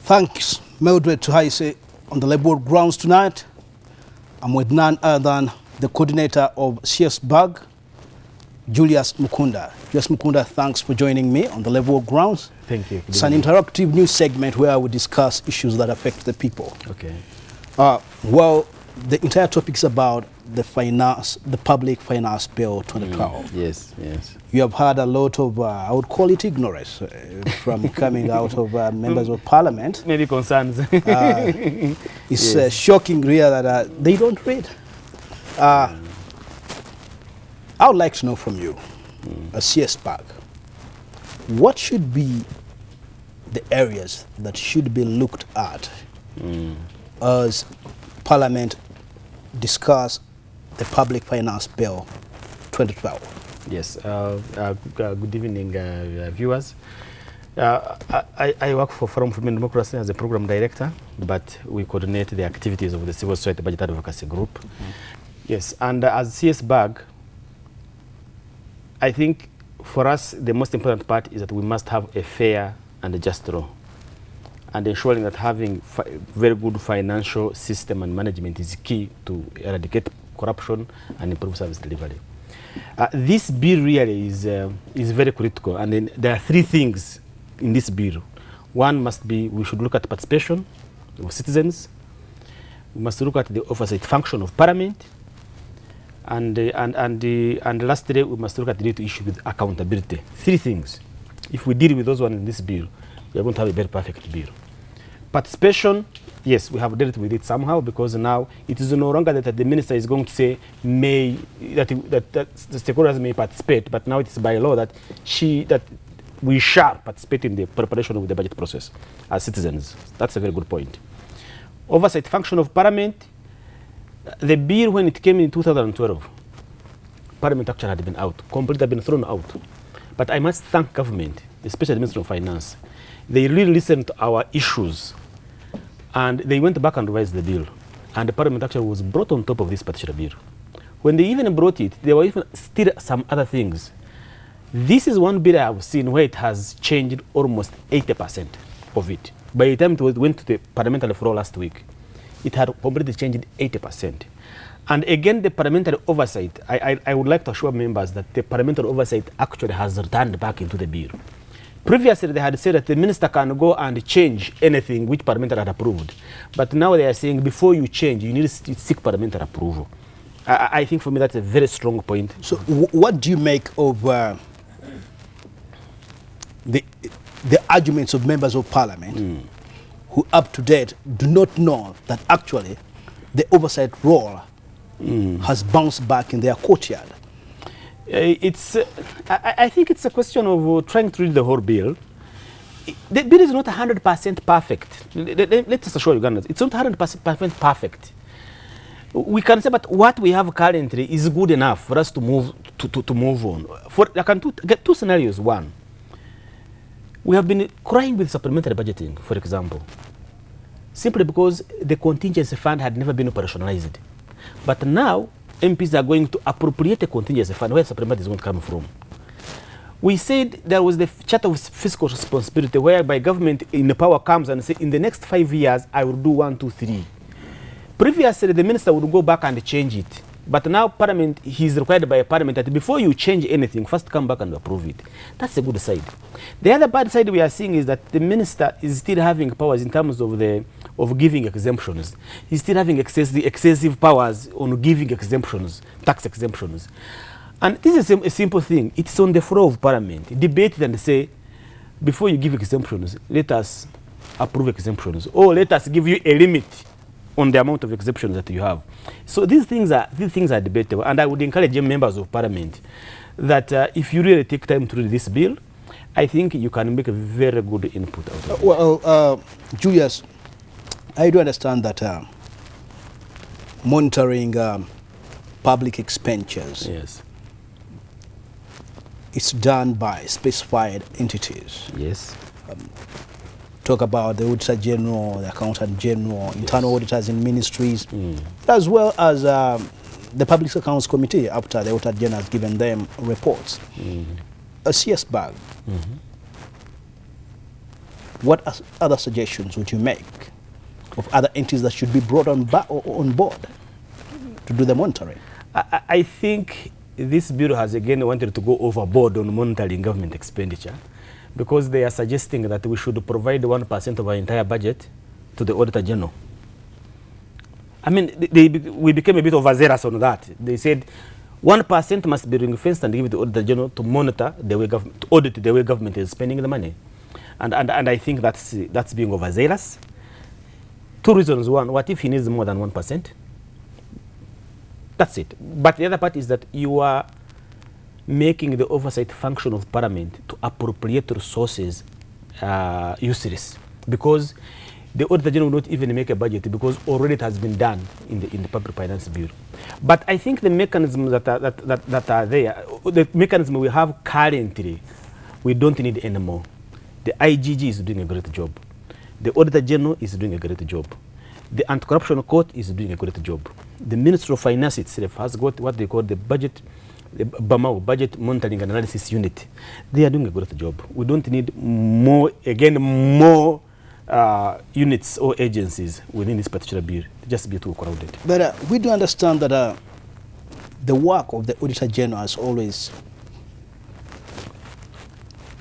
Thanks, Mildred Tuhaise. On the Labour grounds tonight, I'm with none other than the coordinator of CSBAG, Julius Mukunda. Julius Mukunda, thanks for joining me on the Labour grounds. Thank you. It's an interactive news segment where we discuss issues that affect the people. Okay. Well, the entire topic is about the public finance bill 2012. Yes, yes. You have had a lot of, I would call it ignorance from coming out of members of parliament. Maybe concerns. It's yes. Shocking really that they don't read. I would like to know from you, a CSBAG, what should be the areas that should be looked at as Parliament discuss the Public Finance Bill 2012? Yes. Good evening, viewers. I work for Forum for Human Democracy as a program director, but we coordinate the activities of the Civil Society Budget Advocacy Group. Yes, and as CSBAG, I think for us the most important part is that we must have a fair and a just law, and ensuring that having very good financial system and management is key to eradicate corruption and improve service delivery. This bill really is very critical, and then there are three things in this bill. One must be, we should look at participation of citizens. We must look at the oversight function of Parliament, and lastly, we must look at the need to issue with accountability. Three things. If we deal with those ones in this bill, we are going to have a very perfect bill. Participation, yes, we have dealt with it somehow, because now it is no longer that the minister is going to say that the stakeholders may participate, but now it is by law that we shall participate in the preparation of the budget process as citizens. That's a very good point. Oversight function of Parliament. The bill, when it came in 2012, Parliament actually had been out, completely been thrown out. But I must thank government, especially the Ministry of Finance. They really listened to our issues, and they went back and revised the bill. And the Parliament actually was brought on top of this particular bill. When they even brought it, there were even still some other things. This is one bill I have seen where it has changed almost 80% of it. By the time it went to the parliamentary floor last week, it had completely changed 80%. And again, the parliamentary oversight, I would like to assure members that the parliamentary oversight actually has returned back into the bill. Previously, they had said that the minister can go and change anything which parliament had approved. But now they are saying before you change, you need to seek parliamentary approval. I think for me that's a very strong point. So what do you make of the arguments of members of parliament who up to date do not know that actually the oversight role has bounced back in their courtyard? I think it's a question of trying to read the whole bill. The bill is not 100% perfect. Let us assure Ugandans, it's not 100% perfect. We can say, but what we have currently is good enough for us to move on. I can get two scenarios. One, we have been crying with supplementary budgeting, for example, simply because the contingency fund had never been operationalized. But now, MPs are going to appropriate a contingency fund where supplement is going to come from. We said there was the Charter of Fiscal Responsibility whereby government in the power comes and say, in the next 5 years, I will do 1, 2, 3. Previously, the minister would go back and change it. But now Parliament, he's required by Parliament that before you change anything, first come back and approve it. That's a good side. The other bad side we are seeing is that the minister is still having powers in terms of giving exemptions. He's still having excessive powers on giving exemptions, tax exemptions. And this is a simple thing. It's on the floor of Parliament. Debate it and say, before you give exemptions, let us approve exemptions, or let us give you a limit on the amount of exemptions that you have. So these things are debatable, and I would encourage members of Parliament that if you really take time to read this bill, I think you can make a very good input out of it. Well, Julius, I do understand that monitoring public expenditures is done by specified entities. Yes. Talk about the Auditor General, the Accountant General, internal auditors in ministries, as well as the Public Accounts Committee after the Auditor General has given them reports. A CSBAG, what other suggestions would you make of other entities that should be brought on board to do the monitoring? I think this bureau has again wanted to go overboard on monitoring government expenditure, because they are suggesting that we should provide 1% of our entire budget to the Auditor General. I mean, we became a bit overzealous on that. They said 1% must be ring-fenced and give it to the Auditor General to monitor the way government, to audit the way government is spending the money. And I think that's being overzealous. Two reasons. One, what if he needs more than 1%? That's it. But the other part is that you are making the oversight function of Parliament to appropriate resources useless, because the Auditor General will not even make a budget, because already it has been done in the Public Finance Bureau. But I think the mechanisms that are there, the mechanism we have currently, we don't need anymore. The IGG is doing a great job. The Auditor General is doing a great job. The Anti-Corruption Court is doing a great job. The Ministry of Finance itself has got what they call the Budget Budget Monitoring and Analysis Unit. They are doing a great job. We don't need more units or agencies within this particular bill. Just be too crowded. But we do understand that the work of the Auditor General has always,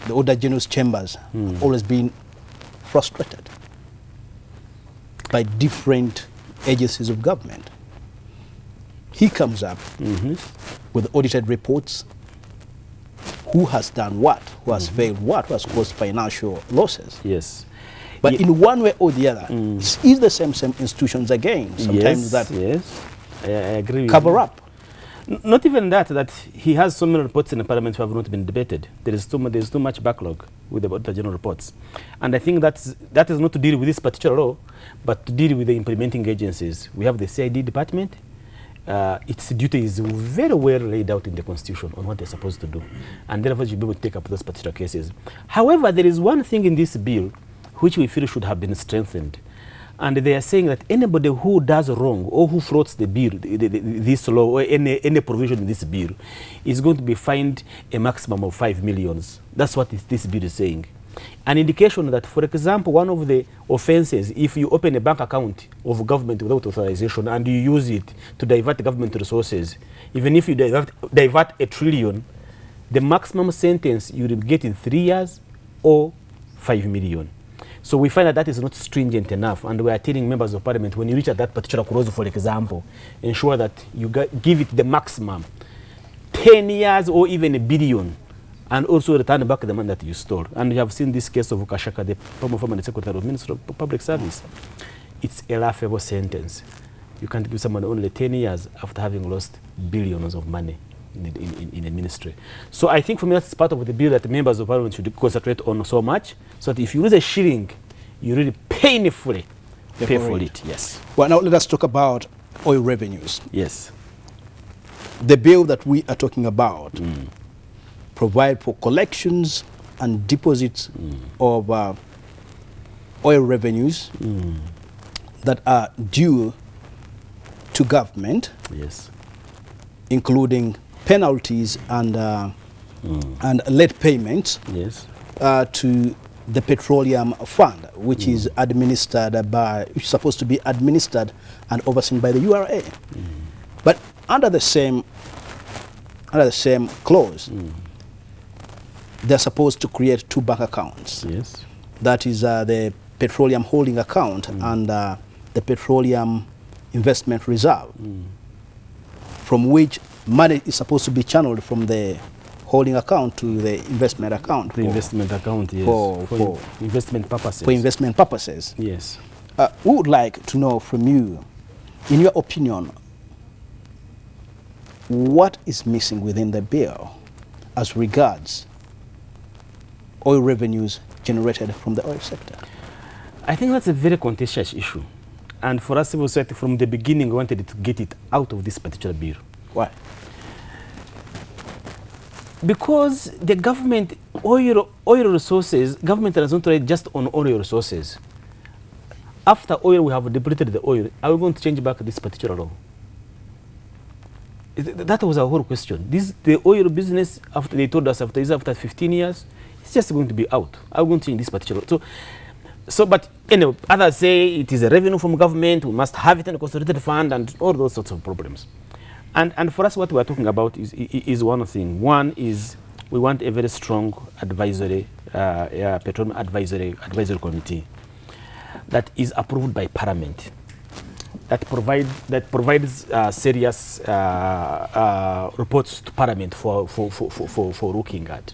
the Auditor General's chambers always been frustrated by different agencies of government. He comes up with audited reports. Who has done what? Who has failed what? Who has caused financial losses? Yes. But in one way or the other, it's the same institutions again. Sometimes that I agree with cover you. up. Not even that he has so many reports in the Parliament who have not been debated. There's too much backlog with the Auditor General reports. And I think that is not to deal with this particular law, but to deal with the implementing agencies. We have the CID department. Its duty is very well laid out in the Constitution on what they're supposed to do. And therefore, you'll be able to take up those particular cases. However, there is one thing in this bill which we feel should have been strengthened. And they are saying that anybody who does wrong or who flouts the bill, this law, or any provision in this bill, is going to be fined a maximum of 5 million. That's what this bill is saying. An indication that, for example, one of the offenses, if you open a bank account of government without authorization and you use it to divert government resources, even if you divert $1 trillion, the maximum sentence you will get in 3 years or 5 million. So we find that is not stringent enough, and we are telling members of Parliament, when you reach at that particular clause, for example, ensure that you give it the maximum 10 years or even $1 billion, and also return back the money that you stole. And we have seen this case of Kashaka, the former Secretary of Ministry of Public Service. It's a laughable sentence. You can't give someone only 10 years after having lost billions of money in a ministry. So I think for me that's part of the bill that the members of Parliament should concentrate on so much, so that if you lose a shilling, you really painfully pay for it. Yes. Well, now let us talk about oil revenues. Yes. The bill that we are talking about provide for collections and deposits of oil revenues that are due to government. Yes. Including penalties and late payments. Yes. To the Petroleum Fund, which is administered by, which is supposed to be administered and overseen by the URA. But under the same clause, they're supposed to create 2 bank accounts. Yes. That is the Petroleum Holding Account and the Petroleum Investment Reserve, from which money is supposed to be channeled from the holding account to the investment account. The investment account, yes. For investment purposes. For investment purposes. Yes. We would like to know from you, in your opinion, what is missing within the bill as regards oil revenues generated from the oil sector? I think that's a very contentious issue. And for us, civil society, from the beginning, we wanted to get it out of this particular bill. Why? Because the government, oil resources, government does not rely just on oil resources. After oil, we have depleted the oil. Are we going to change back this particular law? That was our whole question. The oil business, after they told us after 15 years, it's just going to be out. Are we going to change this particular law? So So, but anyway, others say it is a revenue from government, we must have it in a consolidated fund, and all those sorts of problems. And for us, what we are talking about is one thing. One is we want a very strong advisory, petroleum advisory committee that is approved by Parliament, that provides serious reports to Parliament for looking at.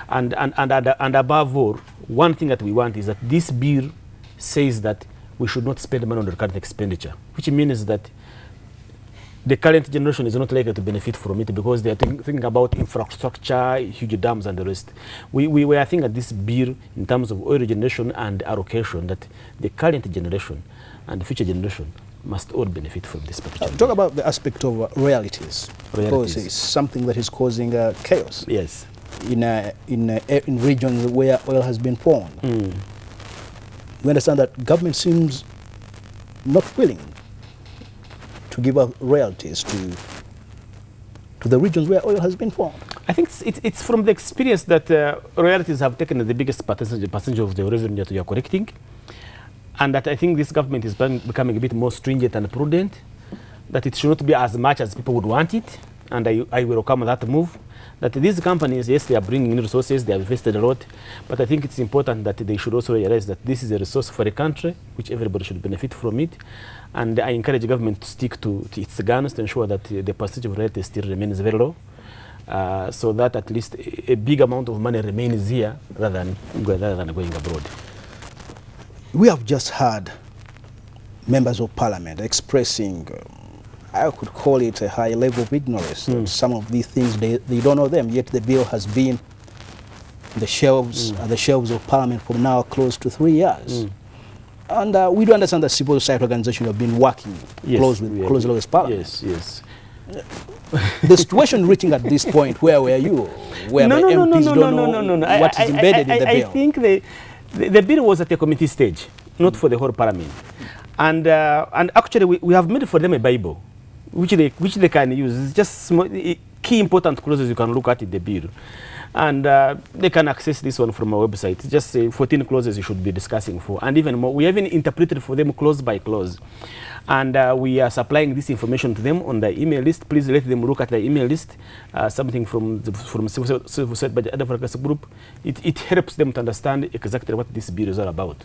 And above all, one thing that we want is that this bill says that we should not spend money on the current expenditure, which means that the current generation is not likely to benefit from it because they are thinking about infrastructure, huge dams, and the rest. We are thinking that this bill, in terms of oil regeneration and allocation, that the current generation and the future generation must all benefit from this particular. Talk about the aspect of royalties, because it's something that is causing chaos. Yes. In regions where oil has been found. We understand that government seems not willing to give up royalties to the regions where oil has been found. I think it's from the experience that royalties have taken the biggest percentage of the revenue that we are collecting, and that I think this government is becoming a bit more stringent and prudent, that it should not be as much as people would want it, and I welcome that move. That these companies, yes, they are bringing in resources, they have invested a lot, but I think it's important that they should also realize that this is a resource for a country, which everybody should benefit from it. And I encourage the government to stick to its guns to ensure that the percentage of royalties still remains very low, so that at least a big amount of money remains here rather than going abroad. We have just had members of parliament expressing I could call it a high level of ignorance. Some of these things, they don't know them, yet the bill has been on the shelves of Parliament for now close to 3 years. And we do understand that civil society organizations have been working closely with Parliament. Yes. The situation reaching at this point, where were you? Where the MPs don't know what is embedded in the bill? I think the bill was at the committee stage, not for the whole Parliament. And actually, we have made for them a Bible, which they can use. It's just small, key important clauses you can look at in the bill. And they can access this one from our website. It's just 14 clauses you should be discussing for. And even more, we haven't interpreted for them clause by clause. And we are supplying this information to them on the email list. Please let them look at the email list. Something from Civil Society by the Advocacy group. It helps them to understand exactly what this bill is all about.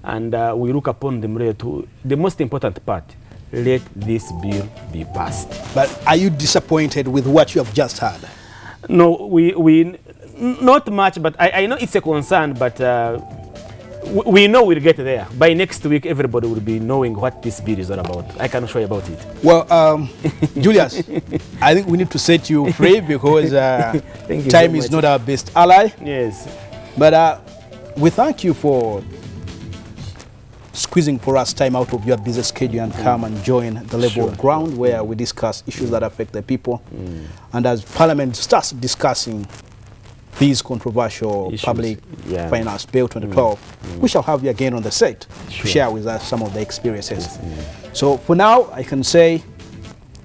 And we look upon them to the most important part. Let this bill be passed. But are you disappointed with what you have just heard? No, we not much, but I know it's a concern, but we know we'll get there. By next week, everybody will be knowing what this bill is all about. I can show you about it. Well, Julius, I think we need to set you free because time is not our best ally. Yes. But we thank you for squeezing for us time out of your busy schedule and come and join the level ground where we discuss issues that affect the people. And as Parliament starts discussing these controversial issues, public finance bill 2012, we shall have you again on the set to share with us some of the experiences. So for now, I can say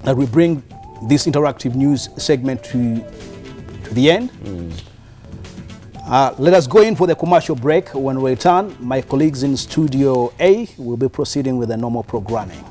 that we bring this interactive news segment to the end. Let us go in for the commercial break. When we return, my colleagues in Studio A will be proceeding with the normal programming.